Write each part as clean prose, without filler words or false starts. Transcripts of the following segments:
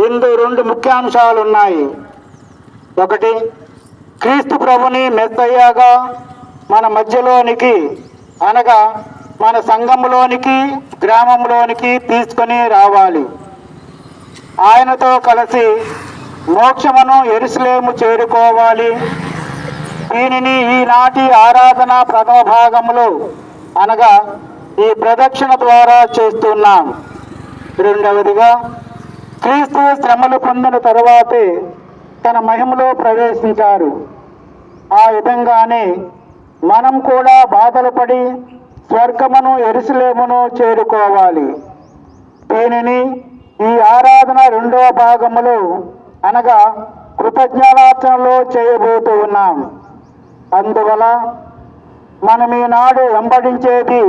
ఇందు రెండు ముఖ్యాంశాలు ఉన్నాయి. ఒకటి, క్రీస్తు ప్రభుని మెస్సయ్యగా మన మధ్యలోనికి అనగా మన సంఘంలోనికి గ్రామంలోనికి తీసుకొని రావాలి. ఆయనతో కలిసి మోక్షమును యెరూషలేము చేరుకోవాలి. దీనిని ఈనాటి ఆరాధన ప్రథమ భాగంలో అనగా ఈ ప్రదక్షిణ ద్వారా చేస్తున్నాం. రెండవదిగా, క్రీస్తు శ్రమలు పొందిన తరువాతే తన మహిమలో ప్రవేశించారు. ఆ విధంగానే మనం కూడా బాధలు పడి స్వర్గమును యెరూషలేమును చేరుకోవాలి. దీనిని ఈ ఆరాధన రెండవ భాగములో అనగా కృతజ్ఞతార్చనలో చేయబోతూ ఉన్నాం. అందువల్ల మనం ఈనాడు వెంబడించేది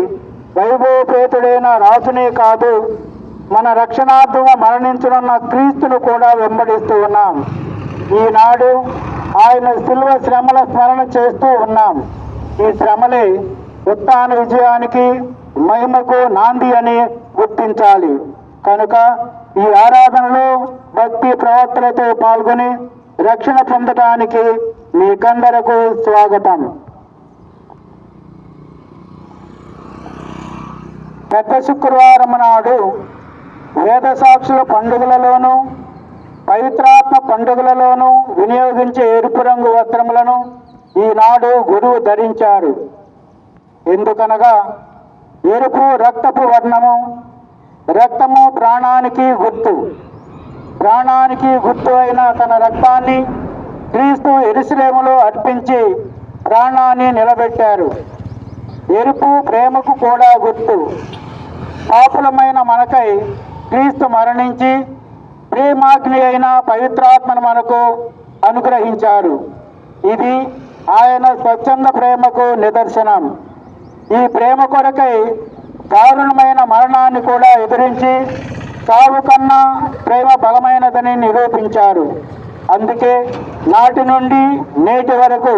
వైభవపేతుడైన రాజునే కాదు, మన రక్షణార్థము మరణించనున్న క్రీస్తును కూడా వెంబడిస్తూ ఉన్నాం. ఈనాడు ఆయన శిలువ శ్రమల స్మరణ చేస్తూ ఉన్నాం. ఈ శ్రమలే ఉత్థాన విజయానికి మహిమకు నాంది అని గుర్తించాలి. కనుక ఈ ఆరాధనలో భక్తి ప్రవర్తనతో పాల్గొని రక్షణ పొందటానికి మీకందరకు స్వాగతం. పెద్ద శుక్రవారం నాడు వేద సాక్షుల పండుగలలోనూ పవిత్రాత్మ పండుగలలోనూ వినియోగించే ఎరుపు రంగు వస్త్రములను ఈనాడు గురువు ధరించారు. ఎందుకనగా ఎరుపు రక్తపు వర్ణము, రక్తము ప్రాణానికి గుర్తు. ప్రాణానికి గుర్తు అయిన తన రక్తాన్ని క్రీస్తు యెరూషలేములో అర్పించి ప్రాణాన్ని నిలబెట్టారు. ఎరుపు ప్రేమకు కూడా గుర్తు. పాపులమైన మనకై క్రీస్తు మరణించి ప్రేమాగ్ని అయిన పవిత్రాత్మను మనకు అనుగ్రహించారు. ఇది ఆయన స్వచ్ఛంద ప్రేమకు నిదర్శనం. ఈ ప్రేమ కొరకై దారుణమైన మరణాన్ని కూడా ఎదిరించి చావు కన్నా ప్రేమ బలమైనదని నిరూపించారు. అందుకే నాటి నుండి నేటి వరకు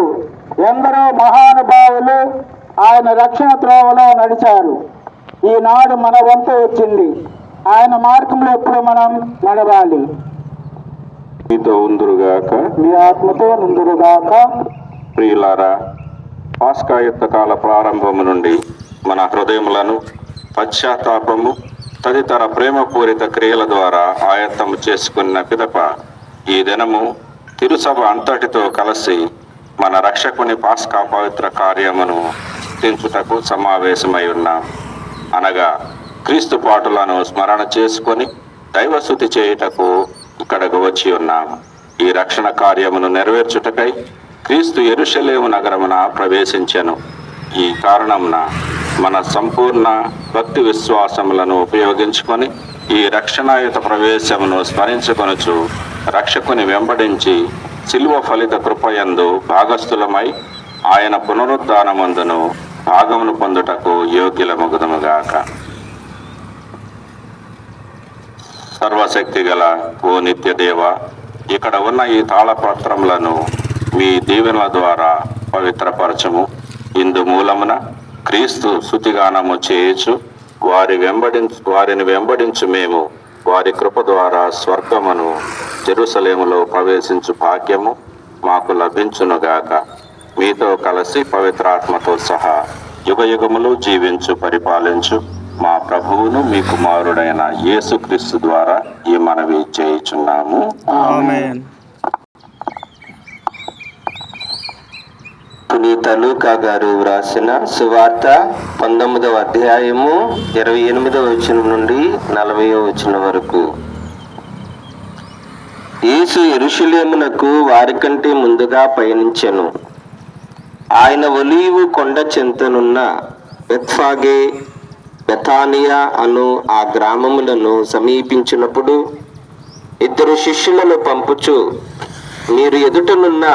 ఎందరో మహానుభావులు ఆయన రక్షణ త్రోవలో నడిచారు. ఈనాడు మన వంతు వచ్చింది. ఆయన మార్గంలో ఎప్పుడు మనం నడవాలి. మీతో ఉందురుగాక, మీ ఆత్మతో నుందురుగాక. ప్రియులారా, పాస్కా యుద్ధ కాల ప్రారంభము నుండి మన హృదయములను పశ్చాత్తాపము తదితర ప్రేమపూరిత క్రియల ద్వారా ఆయత్తము చేసుకున్న పిదప ఈ దినము తిరుసభ అంతటితో కలిసి మన రక్షకుని పాస్కా పవిత్ర కార్యమును తెంచుటకు సమావేశమై ఉన్నాం. అనగా క్రీస్తు పాటులను స్మరణ చేసుకొని దైవస్తుతి చేయుటకు ఇక్కడకు వచ్చి ఉన్నాం. ఈ రక్షణ కార్యమును నెరవేర్చుటకై క్రీస్తు యెరూషలేము నగరమున ప్రవేశించెను. ఈ కారణమున మన సంపూర్ణ భక్తి విశ్వాసములను ఉపయోగించుకొని ఈ రక్షణాయుత ప్రవేశమును స్మరించుకొనుచు రక్షకుని వెంబడించి శిలువ ఫలిత కృపయందు భాగస్థులమై ఆయన పునరుద్ధానమందును భాగమును పొందుటకు యోగ్యులమగుదముగాక. సర్వశక్తి గల ఓ నిత్యదేవ, ఇక్కడ ఉన్న ఈ తాళపత్రములను మీ దీవెనల ద్వారా పవిత్రపరచము. ఇందు మూలమున క్రీస్తు స్తుతిగానము చేయుచు వారిని వెంబడించు మేము వారి కృప ద్వారా స్వర్గమును జెరూసలేములో ప్రవేశించు భాగ్యము మాకు లభించునుగాక. మీతో కలిసి పవిత్రాత్మతో సహా యుగయుగములు జీవించు పరిపాలించు మా ప్రభువును మీ కుమారుడైన యేసుక్రీస్తు ద్వారా ఈ మనవి చేయుచున్నాము. ఆమేన్. పునీత లూకా గారు వ్రాసిన సువార్త 19వ అధ్యాయము 28వ వచనం నుండి 40వ వచనం వరకు. యేసు యెరూషలేమునకు వారికంటే ముందుగా పయనించెను. ఆయన ఒలీవు కొండ చెంతనున్న బెత్ఫాగే, బెతానియా అను ఆ గ్రామములను సమీపించినప్పుడు 2 శిష్యులను పంపుచు, మీరు ఎదుటనున్న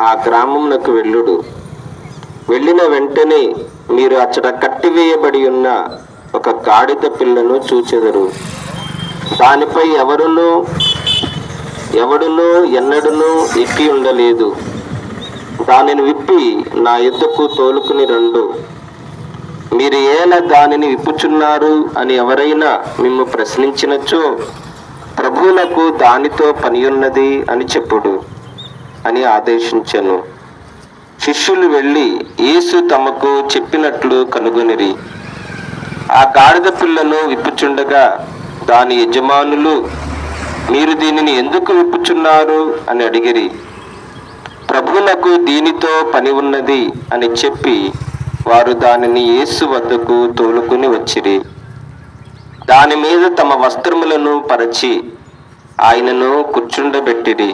ఆ గ్రామమునకు వెళ్ళుడు. వెళ్ళిన వెంటనే మీరు అచ్చట కట్టివేయబడి ఉన్న ఒక గాడిద పిల్లను చూచెదరు. దానిపై ఎవడునూ ఎన్నడూనూ ఎక్కి ఉండలేదు. దానిని విప్పి నా యుద్ధకు తోలుకుని రండు. మీరు ఏలా దానిని విప్పుచున్నారు అని ఎవరైనా మిమ్ము ప్రశ్నించినచో ప్రభువునకు దానితో పనియున్నది అని చెప్పుడు అని ఆదేశించెను. శిష్యులు వెళ్ళి యేసు తమకు చెప్పినట్లు కనుగొనిరి. ఆ గాడిద పిల్లను విప్పుచుండగా దాని యజమానులు, మీరు దీనిని ఎందుకు విప్పుచున్నారు అని అడిగిరి. ప్రభువునకు దీనితో పని ఉన్నది అని చెప్పి వారు దానిని యేసు వద్దకు తోలుకుని వచ్చిరి. దాని మీద తమ వస్త్రములను పరచి ఆయనను కూర్చుండబెట్టిరి.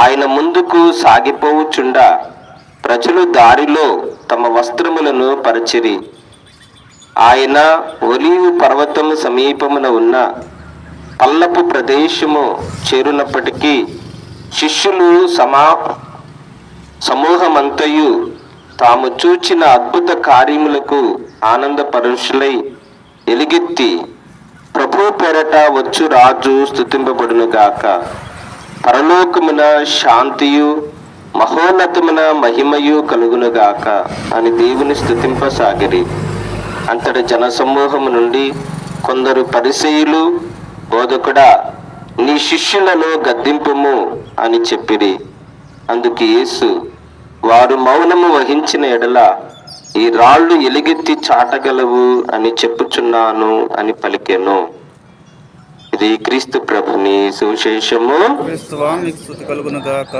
ఆయన ముందుకు సాగిపోవుచుండా ప్రజలు దారిలో తమ వస్త్రములను పరచిరి. ఆయన ఒలీవు పర్వతము సమీపమున ఉన్న పల్లపు ప్రదేశము చేరునప్పటికీ శిష్యులు సమూహమంతయు తాము చూచిన అద్భుత కార్యములకు ఆనందపరుషులై ఎలుగెత్తి, ప్రభు పేరట వచ్చు రాజు స్తుతింపబడునుగాక, పరలోకమున శాంతియు మహోన్నతమున మహిమయు కలుగునుగాక అని దేవుని స్తుతింపసాగిరి. అంతటి జనసమూహము నుండి కొందరు పరిసయ్యులు, బోధకుడా, నీ శిష్యులను గద్దింపుము అని చెప్పిరి. అందుకు యేసు, వారు మౌనము వహించిన ఎడల ఈ రాళ్ళు ఎలుగెత్తి చాటగలవు అని చెప్పుచున్నాను అని పలికెను. ఇది క్రీస్తు ప్రభుని సువిశేషము. క్రీస్తువా మీకు స్తుతి కలుగును గాక.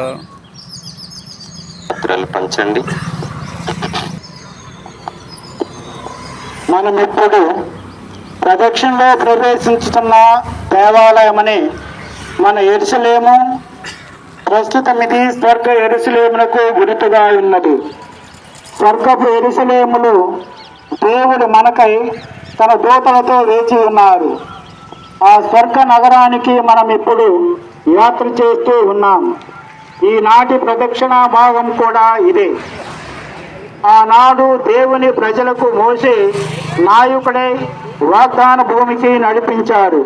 పత్రాలు పంచండి. మనం ఇప్పుడు ప్రదక్షిణలో ప్రవేశించుతున్న దేవాలయమని మన యెరూషలేము. ప్రస్తుతం ఇది స్వర్గ యెరూషలేమునకు గుర్తుగా ఉన్నది. స్వర్గపు యెరూషలేములు దేవుడు మనకై తన దూతలతో వేచి ఉన్నారు. ఆ స్వర్గ నగరానికి మనం ఇప్పుడు యాత్ర చేస్తూ ఉన్నాం. ఈనాటి ప్రదక్షిణా భాగం కూడా ఇదే. ఆనాడు దేవుని ప్రజలకు మోసే నాయకుడై వాగ్దాన భూమికి నడిపించాడు.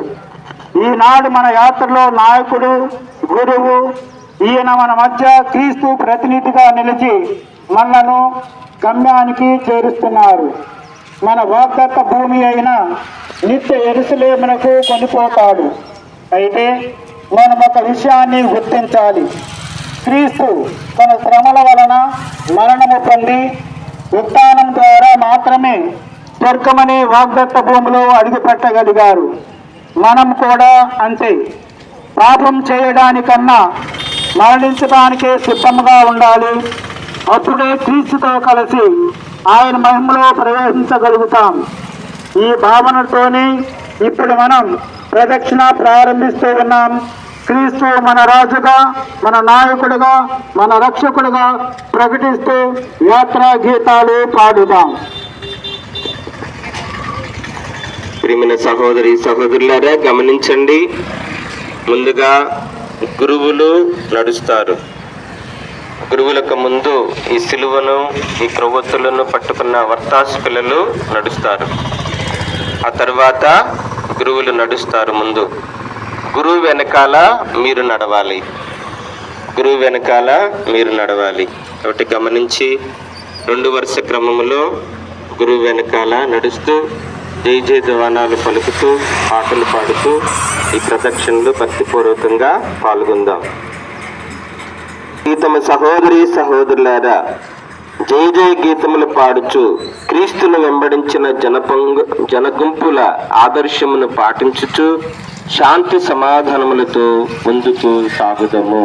ఈనాడు మన యాత్రలో నాయకుడు, గురువు, ఈయన మన మధ్య క్రీస్తు ప్రతినిధిగా నిలిచి మనలను గమ్యానికి చేరుస్తున్నారు. మన వాగ్దత్త భూమి అయిన నిత్య యెరూషలేమునకు కొనిపోతాడు. అయితే మనం ఒక విషయాన్ని గుర్తించాలి. క్రీస్తు తన శ్రమల వలన మరణము పొంది ఉత్థానం ద్వారా మాత్రమే స్వర్గమనే వాగ్దత్త భూమిలో అడుగుపెట్టగలిగారు. మనం కూడా అంతే. పాపం చేయడానికన్నా మరణించడానికే సిద్ధంగా ఉండాలి. అప్పుడే క్రీస్తుతో కలిసి ఆయన మహిమలో ప్రవేశించగలుగుతాం. ఈ భావనతోనే ఇప్పుడు మనం ప్రదక్షిణ ప్రారంభిస్తూ ఉన్నాం. క్రీస్తు మన రాజుగా, మన నాయకుడిగా, మన రక్షకుడిగా ప్రకటిస్తూ యాత్రా గీతాలు పాడుదాం. ప్రియమైన సహోదరి సహోదరులారా, గమనించండి. ముందుగా గురువులు నడుస్తారు. గురువులకు ముందు ఈ సిలువను, ఈ క్రొవ్వొత్తులను పట్టుకున్న వర్తాసు పిల్లలు నడుస్తారు. ఆ తర్వాత గురువులు నడుస్తారు ముందు. గురువు వెనకాల మీరు నడవాలి. గురువు వెనకాల మీరు నడవాలి. కాబట్టి గమనించి 2 వరుస క్రమములో గురువు వెనకాల నడుస్తూ జై జయ ధ్వానాలు పలుకుతూ పాటలు పాడుతూ ఈ ప్రదక్షిణలు భక్తిపూర్వకంగా పాల్గొందాం. తమ సహోదరి సహోదరులారా, జయ జయ గీతములు పాడుచు క్రీస్తును వెంబడించిన జనగుంపుల ఆదర్శమును పాటించుచు శాంతి సమాధానములతో ముందుకు సాగుదము.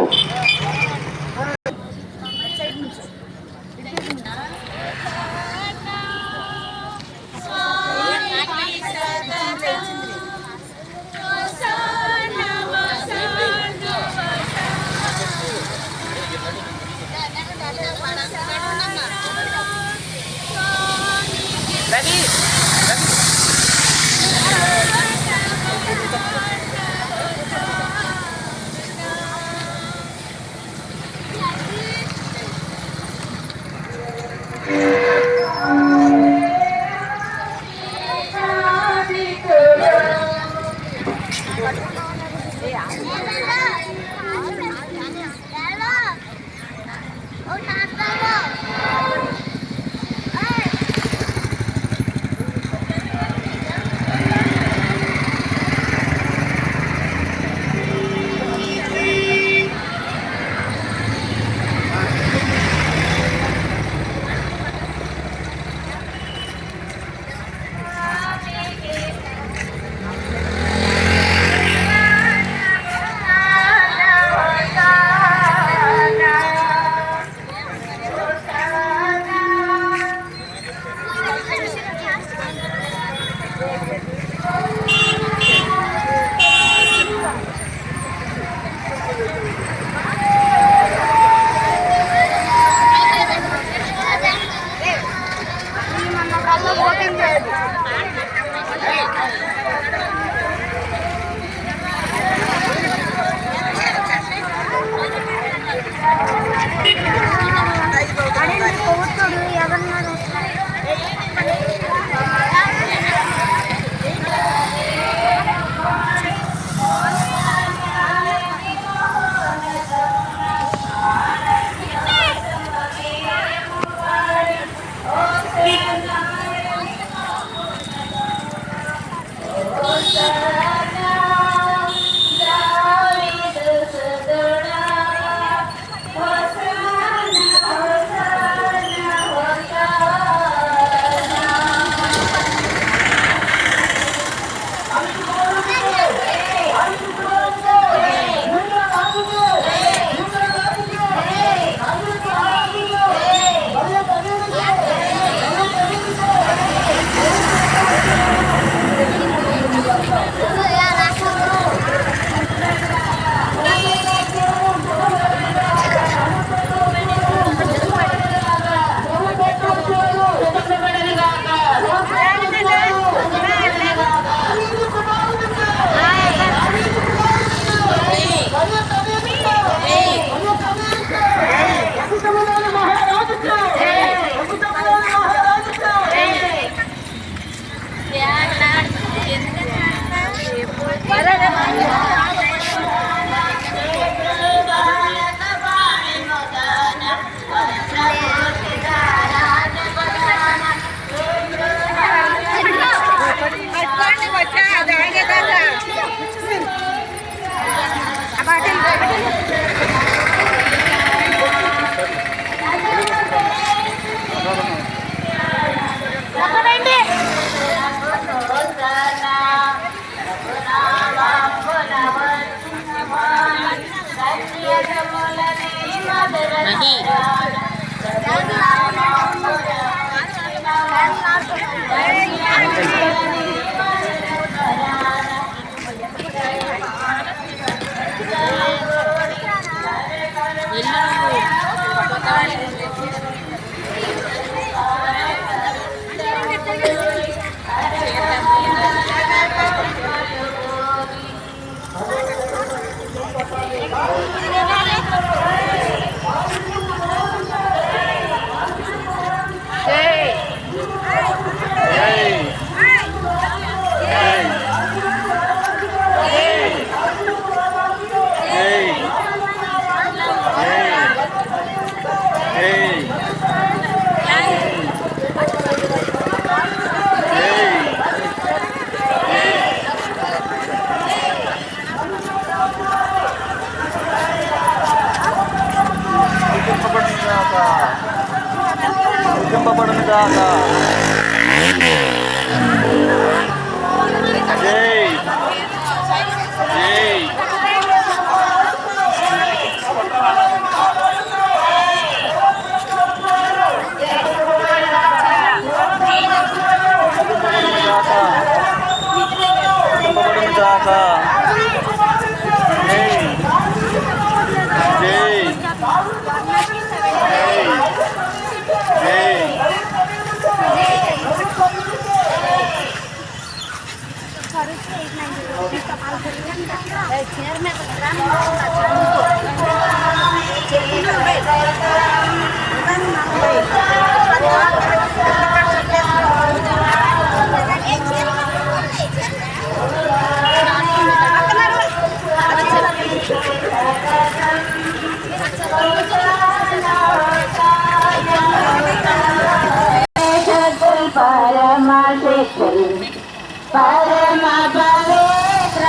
పరమ పవిత్ర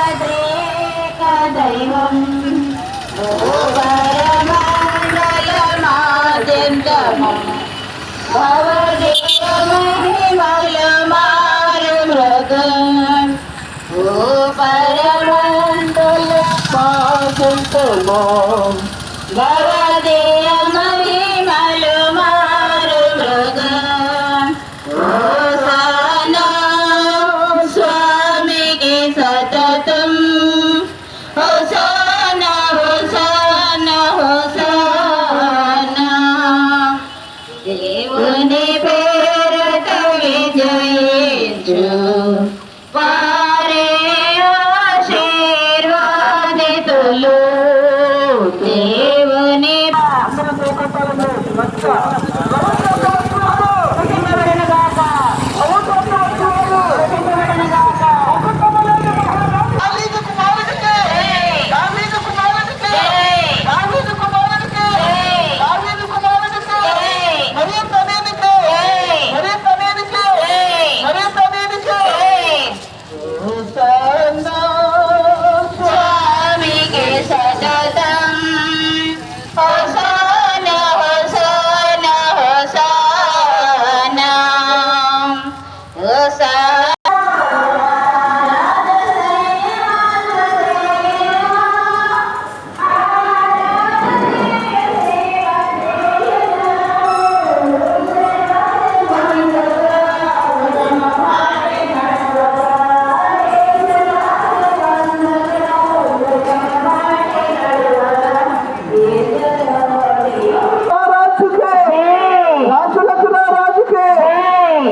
దైవం పరమాంగళమాద్యంతము భవదేవ మహిమలు మారు మృగం ఓ పరమంతులు పాసుతుము భవదేవ మహిమలు మారు మృగం స్వామికి సతతం హోసానా హోసానా హోసానా దేవుని పేరుట విజయించు వారే ఆశీర్వాదితులు దేవుని స్వామికి సతతం హోసానా హోసానా హోసానా హోసానా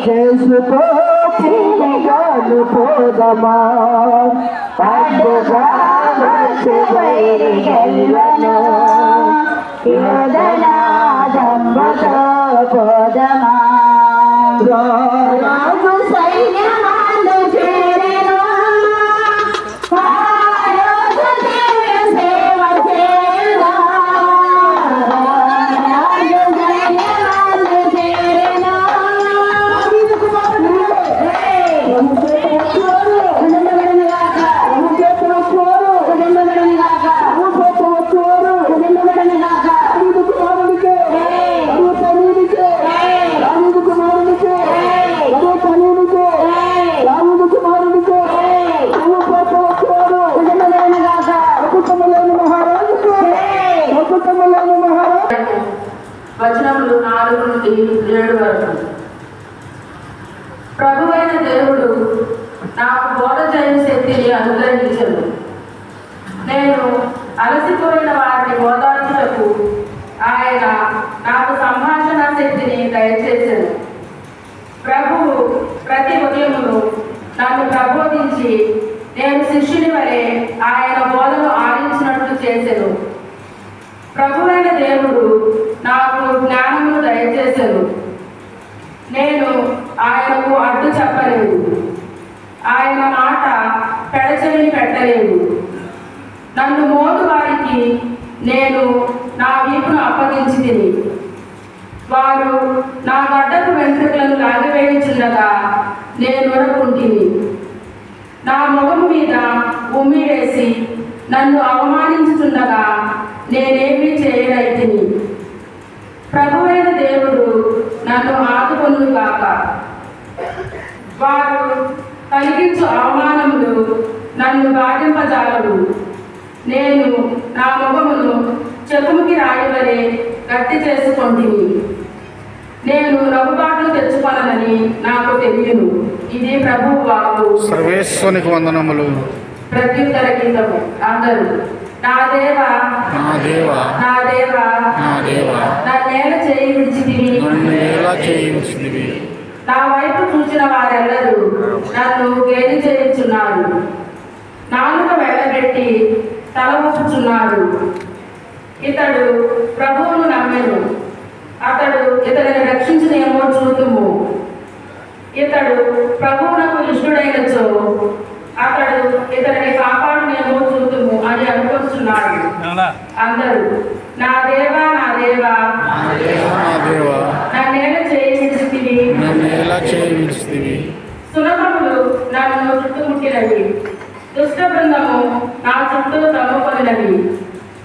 చేసుతో తిరిగాను పోదమా పండుగ బయలును యోధనాదంబతో పోదమా రాజు సైన్యాలు చేరెను సేవ చేయగా రాజు సైన్యాలు చేరెను మహారాజు వచనములు 4 నుండి 7 వరకు. ప్రభువైన దేవుడు నాకు బోధ చేయు శక్తిని అనుగ్రహించను. నేను అలసిపోయిన వారిని ఓదార్చుటకు ఆయన నాకు సంభాషణ శక్తిని దయచేశాను. ప్రభువు ప్రతి ఉదయమును నన్ను ప్రబోధించి నేను శిష్యుని వలె ఆయన బోధను ఆలించినట్లు చేశాను. ప్రభువైన దేవుడు నాకు జ్ఞానమును దయచేశాను. నేను ఆయనకు అడ్డు చెప్పలేదు, ఆయన మాట పెడచెవిని పెట్టలేదు. నన్ను మోదు వారికి నేను నా వీపును అప్పగించి తిని, వారు నా గడ్డపు వెంట్రుకలను లాగివేయుచుండగా నేను ఊరకుంటిని. నా ముఖము మీద ఉమ్మి వేసి నన్ను అవమానించుచుండగా నేనేమీ చేయనైతిని. ప్రభువైన దేవుడు నన్ను ఆదుకొనుగాక. వారు కలిగించు అవమానములు నన్ను బాధింపజాలవు. నేను నా ముఖమును చెప్పుకి రాయవలే గట్టి చేసుకొంటిని. నేను రఘుబాటును తెచ్చుకొనని నాకు తెలియను. ఇది ప్రభువు వాక్కు. సర్వేశ్వరునికి వందనములు. ప్రత్యుత్తర గీతము. అందరూ నా దేవా నా దేవా నా దేవా నా దేవా నన్నేల చేయి విడిచితివి, నన్ను ఎలా చేయించితివి. నా వైపు చూచిన వారెల్లరూ నన్ను గేలి చేయుచున్నారు. నాలుక వెళ్ళబెట్టి తల ఊపుచున్నారు. ఇతడు ప్రభువును నమ్మెను, అతడు ఇతడిని రక్షించునేమో చూతుము. ఇతడు ప్రభువునకు ఇష్టుడైనచో అతడు ఇతడిని కాపాడునేమో చూతుము అని అనుకుంటున్నాడు. అందరూ నా దేవా నా దేవా నా దేవా నన్నేల చేయించితివి, నన్ను ఎలా చేయించితివి. సునకములు నన్ను చుట్టుముట్టినవి, దుష్ట బృందము నా చుట్టూ తమ్ముకొనినవి.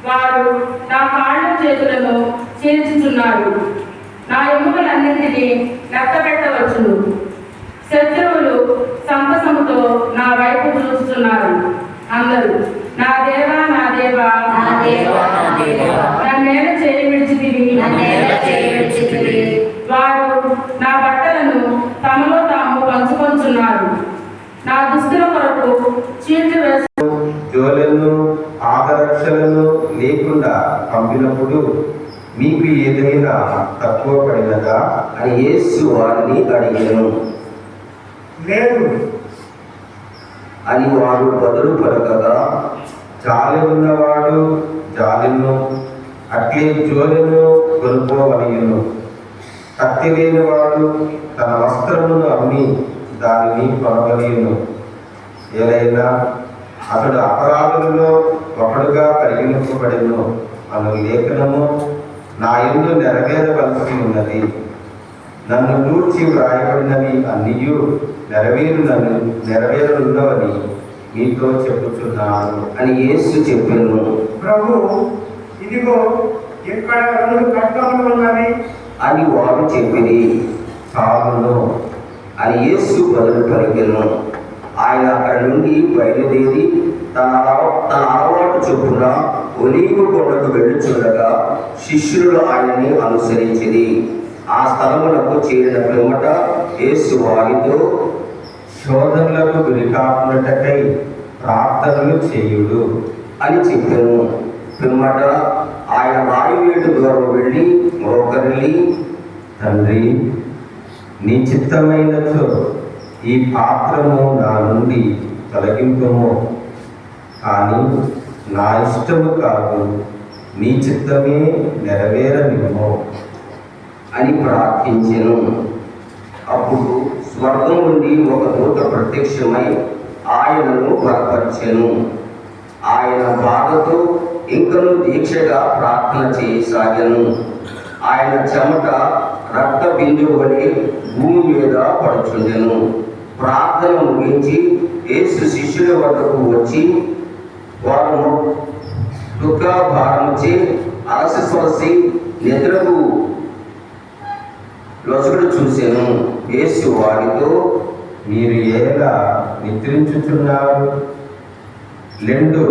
వారు నా కాళ్ళు చేతులను చీల్చుచున్నారు. నా ఎముకలన్నింటినీ లెక్కబెట్టవచ్చును. శత్రువులు సంతసముతో నా వైపు చూస్తున్నారు. అందరూ నా దేవా నా దేవా నన్నేల చేయి విడిచితివి. వారు నా బట్టలను తమలో తాము పంచుకొంచున్నారు. నా దుస్తుల కొరకు చీట్లు వేసు జోలను ఆదరక్షలను లేకుండా పంపినప్పుడు మీకు ఏదైనా తక్కువ పడినదా అని యేసు వారిని అడిగాను. లేదు అని వారు బదులు పలకగా, జాలి ఉన్నవాడు జాలిను అట్లే జోలను కొనుక్కోవలయును. కత్తి లేనివాడు తన వస్త్రమును అమ్మి దానిని కొనవలయును. ఏదైనా అతడు అపరాధులలో ఒకడుగా పరిగణింపబడిను అను లేఖనము నా యందు నెరవేరవలసి ఉన్నది. నన్ను గూర్చి వ్రాయబడినవి అన్నీయు నెరవేరున్నవని మీతో చెప్పుచున్నాను అని యేసు చెప్పెను. ప్రభు, ఇదిగో ఇక్కడ 2 కట్టములు ఉన్నవి అని వారు చెప్పిరి. చాలును అని యేసు బదులు పలికెను. ఆయన అక్కడి నుండి బయలుదేరి తన అలవాటు చొప్పున ఒలీవ కొండకు వెళ్ళుచుండగా శిష్యులు ఆయనని అనుసరించిరి. ఆ స్థలములకు చేరిన పిమ్మట యేసు వారితో, శోధనలకు గురికాకున్నటకై ప్రార్థనలు చేయుడు అని చెప్పాను. పిమ్మట ఆయన వాయువేటు దూరం వెళ్ళి మోకరిల్లి, తండ్రి, నీ చిత్తమైనచో ఈ పాత్రము నా నుండి తొలగింపుము, కానీ నా ఇష్టము కాదు, నీ చిత్తమే నెరవేరనివ్వు అని ప్రార్థించెను. అప్పుడు స్వర్గం నుండి ఒక దూత ప్రత్యక్షమై ఆయనను బలపరిచెను. ఆయన బాధతో ఇంకను దీక్షగా ప్రార్థన చేయసాగాను. ఆయన చెమట రక్త బిందువు వలె భూమి మీద పడుచుండెను. ప్రార్థన ముగించి యేసు శిష్యుల వద్దకు వచ్చి వారు దుఃఖభారముచే అలసి నిద్రకు లొసగుడు చూసెను. యేసు వారితో, మీరు ఎలా నిద్రించుచున్నారు? లెండు,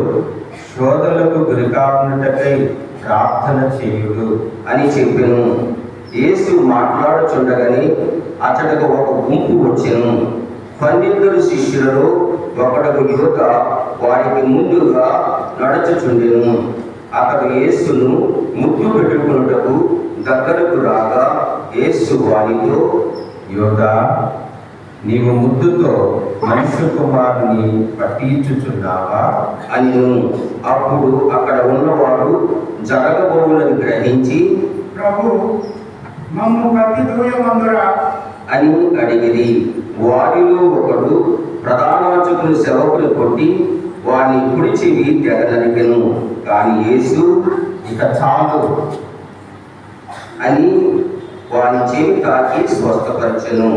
శోధనలకు గురికాకున్నటకై ప్రార్థన చేయుడు అని చెప్పెను. యేసు మాట్లాడుచుండగానే అతడికి ఒక గుంపు వచ్చెను. 12 శిష్యులలో ఒకడు యువత వారికి ముందుగా నడుచుచుండెను. అతడు యేసును ముద్దు పెట్టుకున్నటకు దగ్గరకు రాగా యేసు వారితో, యోధా, నీవు ముద్దుతో మనుష్య కుమారుని పట్టించుచున్నావా అని. అప్పుడు అక్కడ ఉన్నవాడు జరగబోవునని గ్రహించి, ప్రభు మమ్ము కత్తి దూయమందురా అని అడిగిరి. వారిలో ఒకడు ప్రధానార్చకుని సేవకుని కొట్టి వాని కుడి చెవి తెగనరికెను. కానీ యేసు ఇక చాలు అని వాని చెవి తాకి స్వస్థపరచెను.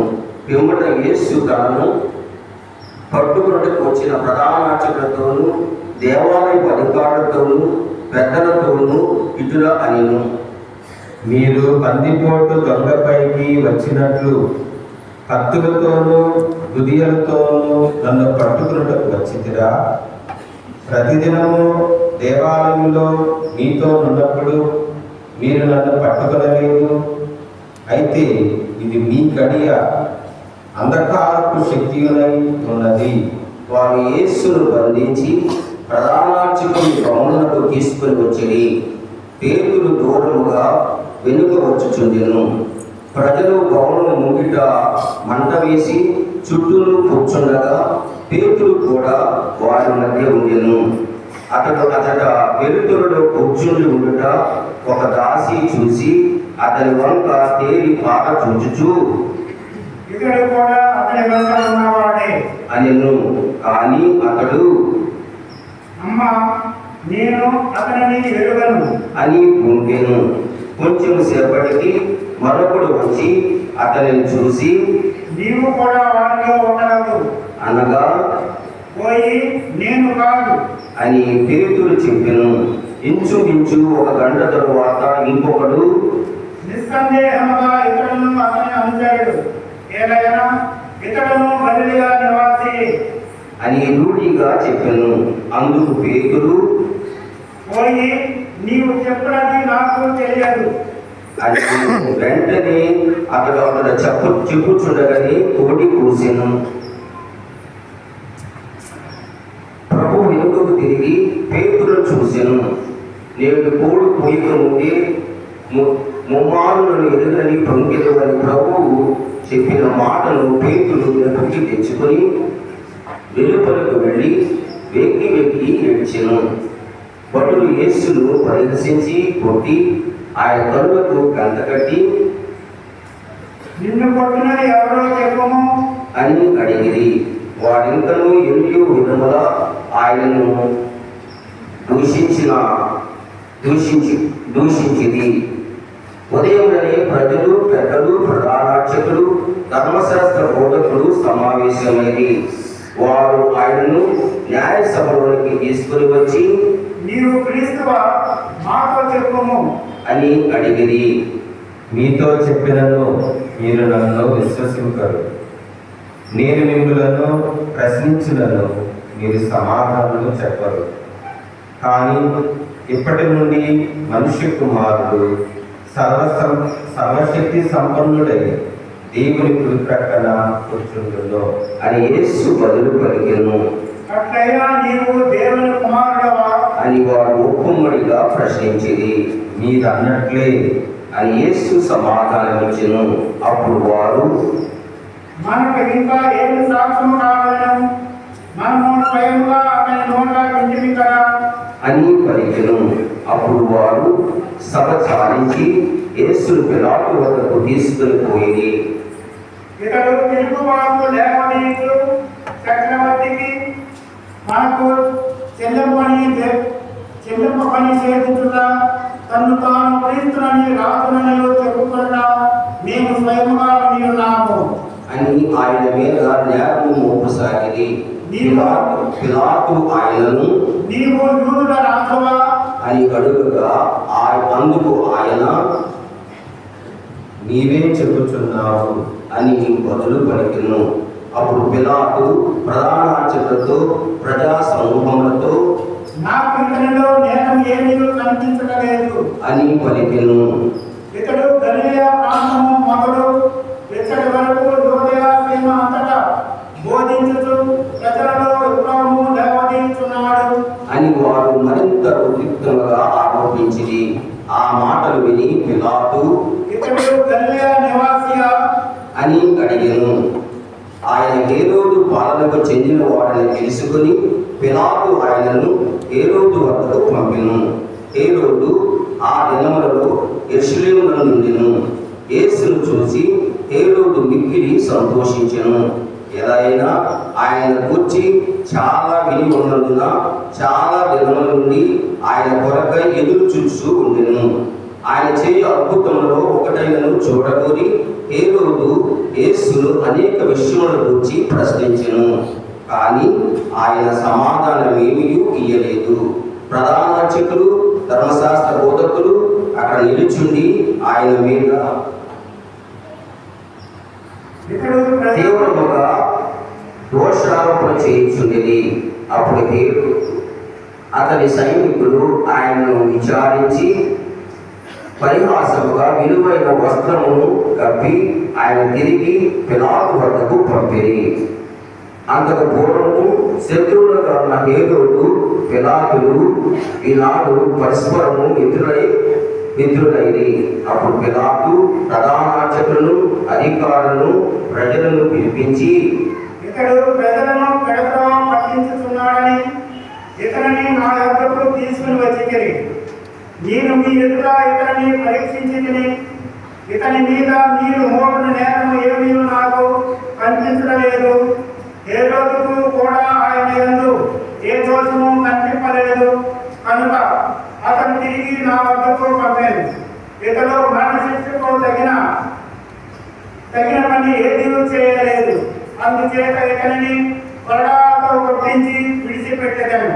పిమ్మట యేసు తనను పట్టుకున్నట్టుకు వచ్చిన ప్రధానార్చకులతోనూ దేవాలయపు అధికారులతోనూ పెద్దలతోనూ ఇటులా అనిను, మీరు బందిపోటు దొంగపైకి వచ్చినట్లు కత్తులతోనూ దుదియలతోనూ నన్ను పట్టుకున్నట్టుకు వచ్చితిరా? ప్రతిదినము దేవాలయంలో మీతో ఉన్నప్పుడు మీరు నన్ను పట్టుకొనలేదు. అయితే ఇది మీ గడియ అంధకారపు శక్తియునై ఉన్నది. వారు యేసును బంధించి ప్రధానార్చకుని భవనమునకు తీసుకుని వచ్చిరి. పేతురు దూరముగా వెనుక వచ్చుచుండెను. ప్రజలు భవనము ముంగిట మంట వేసి చుట్టూను కూర్చుండగా పేతురు కూడా వారి మధ్య ఉండెను. అతడ వెలుతురులో కూర్చుండి ఉండుట ఒక దాసి చూసి అతని వంక తేరి పాట చూచుచు, ఇతడు కూడా అతని వెంట ఉన్నవాడే అనెను. కానీ అతడు, అమ్మా, నేను అతనిని ఎరుగను అని ఉంటెను. కొంచెం సేపటికి మరొకడు వచ్చి అతనిని చూసి, నీవు కూడా వారిలో ఒకడవు అనగా పోయి నేను కాదు అని పేతురు చెప్పెను. ఇంచుమించు ఒక గంట తరువాత ఇంకొకడు, నిస్సందేహముగా ఇతడును అతని అనుచరుడు, ఏలైనా ఇతడును గలిలయ నివాసి అని రూఢిగా చెప్పెను. అందుకు పేతురు, పోయి నీవు చెప్పినది నాకు తెలియదు అని వెంటనే అతడు చెప్పుచుండగానే కోడి కూసెను. ప్రభు వెనుకకు తిరిగి పేతురు చూసెను. నేడు కోడి పోయక ముందే ముమ్మారులను ఎదురని పొంగిలు అని ప్రభువు చెప్పిన మాటను పేతురు వెనక్కి తెచ్చుకొని వెలుపలకు వెళ్ళి వెక్కి వెక్కి ఏడ్చెను. భటులు యేసును పరిహసించి కొట్టి ఆయన కనులకు గంట కట్టి, నిన్ను కొట్టినది ఎవరో చెప్పము అని అడిగిరి. వారింకను ఎన్నో విధముల ఆయనను దూషించింది. ఉదయంలోనే ప్రజలు, పెద్దలు, ప్రధానార్చకులు, ధర్మశాస్త్ర బోధకులు సమావేశమైంది. వారు ఆయనను న్యాయ సభలోనికి తీసుకుని వచ్చి, నీవు క్రీస్తువా, మాతో చెప్పము అని అడిగిరి. మీతో చెప్పినను మీరు నన్ను విశ్వసింపరు. నేను మిమ్మలను ప్రశ్నించినను మీరు సమాధానం చెప్పరు. కానీ ఇప్పటి నుండి మనుష్య కుమారుడు సర్వశక్తి సంపన్నుడై దేవుని కుడి ప్రక్కన కూర్చుండును అని యేసు బదులు పలికెను. అట్లయినా నీవు దేవుని కుమారుడవా అని వారు ఒప్పుమ్మడిగా ప్రశ్నించింది. మీరు అన్నట్లే అని యేసు సమాధానమిచ్చెను. అప్పుడు వారు, మనకు ఇంకా ఏమి సాక్ష్యము కావాలను? మనము స్వయముగా అతని నోట వింటిమి కదా అని పలికెను. అప్పుడు వారు సభ చాలించి యేసును పిలాతు వద్దకు తీసుకుని పోయి, ఇతడు తిరుగుబాటు లేకపోతే చక్రవర్తికి మనకు చెల్లింప పని చేయించుగా తను తాను క్రీస్తునని రాజునని చెప్పుకున్నా మేము స్వయముగా విని ఉన్నాము అని ఆయన మీద నేరము మోపసాగిరి. పిలాతు ఆయనను, నీవు యూదుల రాజువా అని అడుగగా అందుకు ఆయన, నీవే చెప్పుచున్నావు అని బదులు పలికెను. అప్పుడు పిలాతు ప్రధానార్చకులతో ప్రజా సమూహములతో నాకు ఇతనిలో నేరం ఏమీ కనిపించలేదు అని పలికెను. ఇతడు గలిలయ ప్రాంతము మొదలు ఇక్కడి వరకు యూదయ సీమ అంతటా బోధించుచు ప్రజలలో విప్లవము లేవదీయుచున్నాడు అని వారు మరింత ఉద్రిక్తంగా ఆరోపించింది. ఆ మాటలు విని పిలాతు ఇతడు గలిలయ నివాసియా అని అడిగెను. ఆయన హేరోదు పాలనకు చెందిన వాడని తెలుసుకుని పిలాతు ఆయనను హేరోదు వద్దకు పంపెను. హేరోదు ఆ దినములలో యెరూషలేములో నుండెను. యేసును చూసి హేరోదు మిక్కిలి సంతోషించెను. ఎలా అయినా ఆయన గూర్చి చాలా విని ఉన్నందున చాలా దినముల నుండి ఆయన కొరకై ఎదురు చూస్తూ ఉండెను. ఆయన చేయి అద్భుతములలో ఒకటైనను చూడగోరి హేరోదు యేసును అనేక విషయముల గురించి ప్రశ్నించెను. కానీ ఆయన సమాధానమేమీ ఇయ్యలేదు. ప్రధాన అర్చకులు, ధర్మశాస్త్ర బోధకులు అక్కడ నిలుచుండి ఆయన మీద ఇతడు తీవ్రముగా దోషారోపణ చేయించుండేది. అప్పుడు దేవుడు అతని సైనికులు ఆయనను విచారించి పరిహాసముగా విలువైన వస్త్రమును కప్పి ఆయన తిరిగి పిలాతు వద్దకు పంపిరి. అంతకు పూర్వము శత్రువులుగా ఉన్న హేరోదు, పిలాతులు ఈనాడు పరస్పరము మిత్రులైరి. అప్పుడు పిలాతు ప్రధానార్చకులను, అధికారులను, ప్రజలను పిలిపించి ఇతడు ప్రజలను పెడత్రవ పట్టించుతున్నాడని ఇతనిని నా యొద్దకు తీసుకుని వచ్చితిరి. నేను మీ ఎదుట ఇతనిని పరీక్షించితిని. ఇతని మీద మీరు మోపిన నేరము ఏమీ నాకు కనిపించలేదు. హేరోదుకు కూడా ఆయన యందు ఏ దోషము కనిపింపలేదు కనుక అతను తిరిగి నా వద్దకు పంపాను. ఇతడు మరణశిక్షకు తగిన పని ఏదీ చేయలేదు. అందుచేత ఇతనిని కొరడాలతో కొట్టించి విడిచిపెట్టేదను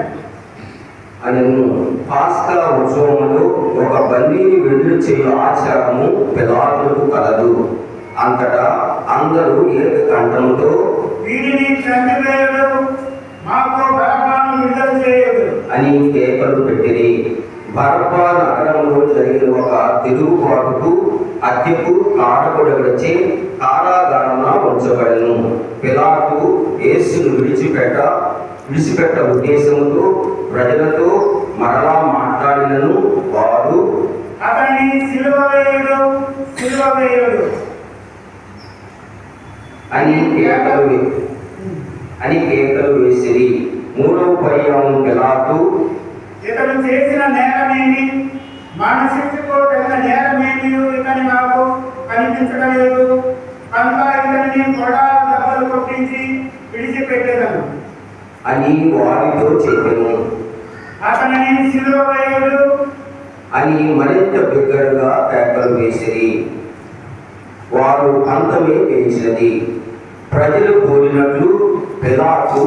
అని. పాస్కా ఉత్సవములో ఒక బందీని విడుదల చేయు ఆచారము పిలాతులకు కలదు. అంతటా అందరూ ఏకకంఠంతో వీడిని చంపివేయుడు, మాకు బరబ్బను విడుదల చేయుడు అని కేకలు పెట్టిరి. బరబ్బా నగరంలో జరిగిన ఒక తిరుగుబాటుకు హత్యకు కారకుడగడచే కారాగారమున ఉంచబడెను. పిలాతు యేసును విడిచిపెట్ట ఉద్దేశముతో ప్రజలతో మరలా మాట్లాడినను వారు అతన్ని సిలువ వేయుడు అని కేకలు వేసిరి. మూడవ పర్యాయం పిలాతు ఇతడు చేసిన నేరమేమి, మరణశిక్షకు తగిన నేరమేమి ఇతని నాకు కనిపించలేదు కనుక ఇతనిని కొరడాల దెబ్బలు కొట్టించి విడిచిపెట్టేదను అని వారితో చెప్పెను. అతనిని సిలువ వేయుడు అని మరింత బిగ్గరగా కేకలు వేసిరి. వారు పంతమే వేసినది. ప్రజలు కోరినట్లు పిలాతు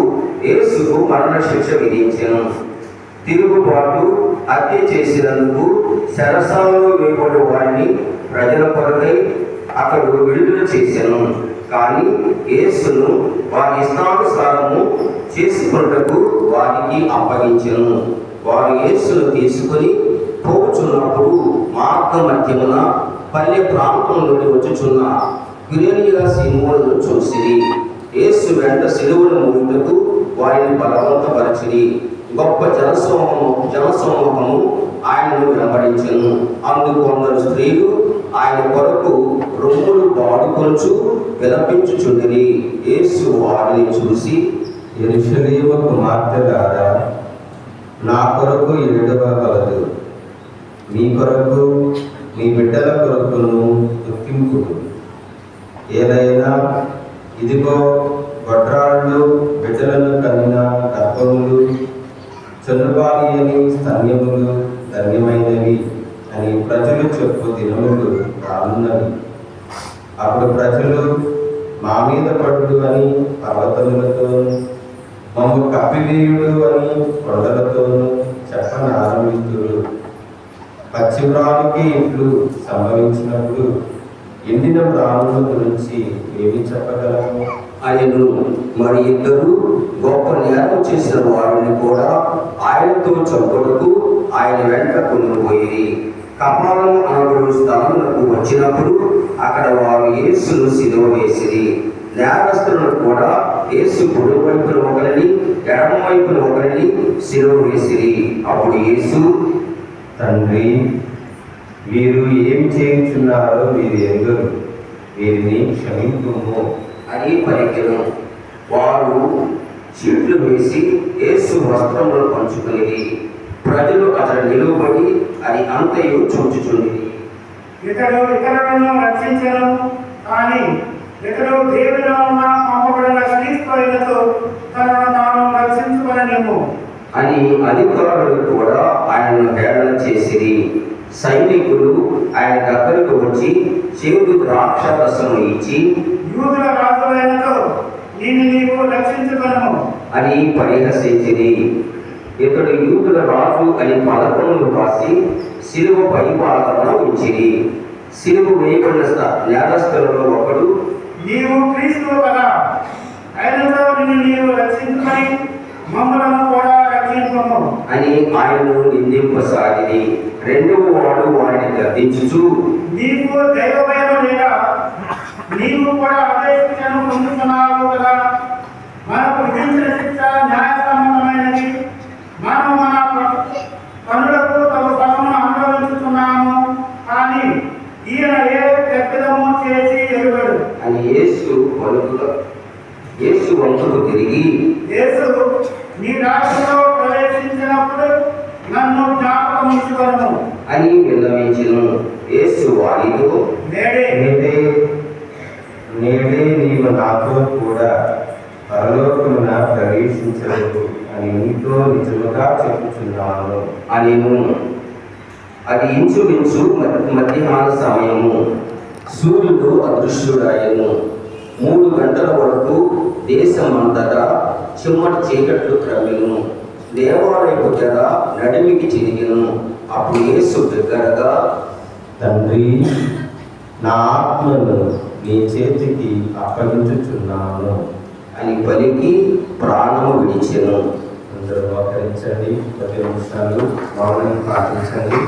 యేసుకు మరణశిక్ష విధించెను. తిరుగుబాటు హత్య చేసినందుకు చెరసాలలో వేయబడి వారిని ప్రజల కొరకై అతడు విడుదల చేసెను. కానీ యేసును వారి ఇష్టానుసారము చేసుకున్నటకు వారికి అప్పగించెను. వారు యేసును తీసుకుని పోచున్నప్పుడు మార్గ మధ్యమున పల్లె ప్రాంతంలోని వచ్చుచున్న కురేనియా సీమోనును చూసిరి. యేసు వెంట సిలువను మోయుటకు వారిని బలవంతపరిచిరి. గొప్ప జనసమూహము ఆయనను వెంబడించెను. అందుకు కొందరు స్త్రీలు ఆయన కొరకు రొమ్ములు పాడుకొంచు విలపించుచుండిరి. యేసు వారిని చూసి, యెరూషలేము కుమార్తెలారా, నా కొరకు ఏడవగలదు. మీ కొరకు, మీ బిడ్డల కొరకును దుఃఖింపుడు. ఏదైనా ఇదిగో గొడ్రాళ్ళు బిడ్డలను కనిన గర్భములు, చనుబాలియని స్తన్యములు ధన్యమైనవి అని ప్రజలు చెప్పు దినములు రానున్నవి. అప్పుడు ప్రజలు మా మీద పడుడు అని పర్వతములతోనూ, మమ్ము కప్పివేయుడు అని కొండలతోనూ చెప్పనారంభిస్తురు. పచ్చిమ్రానికి ఇట్లు సంభవించినప్పుడు ఎండిన ప్రాణుల గురించి ఏమి చెప్పగలము? ఆయనను మరి ఇద్దరు గొప్ప నేరం చేసిన వారిని కూడా ఆయనతో చంపుటకు ఆయన వెంట కొనుపోయి కపాలము అనబడు స్థలములకు వచ్చినప్పుడు అక్కడ వారు యేసును సిలువ వేసిరి. నేరస్తులను కూడా యేసు కుడి వైపున ఒకరిని ఎడమ వైపున ఒకరిని సిలువ వేసిరి. అప్పుడు యేసు, తండ్రి, వీరు ఏమి చేయుచున్నారో వీరు ఎరుగరు, వీరిని క్షమింపుము అని పలికెను. వారు చీట్లు వేసి యేసు వస్త్రములు పంచుకుని ప్రజలు అతడు నిలువబడి అది అంతయు చూచుచుండి. ఇతడు ఇతరులను రక్షించను, కానీ ఇతడు దేవునిలో ఉన్న పంపబడిన క్రీస్తుతో తనను తాను రక్షించుకొనలేము అని అధికారులు కూడా ఆయనను హేళన చేసిరి. సైనికులు ఆయన దగ్గరకు వచ్చి చేదు ద్రాక్ష రసము ఇచ్చి, యూదుల రాజులైనతో నిన్ను నీవు రక్షించుకొను అని పరిహసించిరి. ఇతడు యూదుల రాజు అని పలకములు రాసి శిలువ పై భాగమున ఉంచిరి. శిలువ వేయబడిన నేరస్తులలో ఒకడు, నీవు క్రీస్తువు కదా, ఆయనతో నిన్ను నీవు రక్షించుకొని మమ్మలను కూడా రక్షించుము అని ఆయనను నిందింపసాగిరి. రెండవ వాడు వారిని గద్దించుచు, నీకు దైవ భయం లేదా? నీవు కూడా అదే శిక్షను పొందుతున్నావు కదా. మనకు విధించిన శిక్ష న్యాయసమ్మతమైనది. మనము మన పనులకు తమ ఫలమును అనుభవించుతున్నాము, కానీ ఈయన ఏ తప్పిదము చేసి ఎరుగడు అని యేసు వంతుకు తిరిగి, యేసు, నీ రాజ్యంలో ప్రవేశించినప్పుడు నన్ను జ్ఞాపకం ఉంచుకొను అని విన్నవించెను. యేసు వారితో, నేడే నేడే నీవు నాతో కూడా పరలోకమున ప్రవేశించలేదు అని నీతో నిజముగా చెప్పుచున్నాను అనిను. అది ఇంచుమించు మధ్యాహ్న సమయము. సూర్యుడు అదృశ్యుడాయను. 3 గంటల వరకు దేశమంతటా చిమ్మటి చీకట్లు క్రమిను. దేవాలయపు తెర నడిమికి చిరిగిను. అప్పుడు యేసు దగ్గరగా, తండ్రి, నా ఆత్మను నీ చేతికి అప్పగించుచున్నాను అని పలికి ప్రాణము విడిచెను. అందరూ మోకరించండి, 10 నిమిషాలు మౌనం పాటించండి.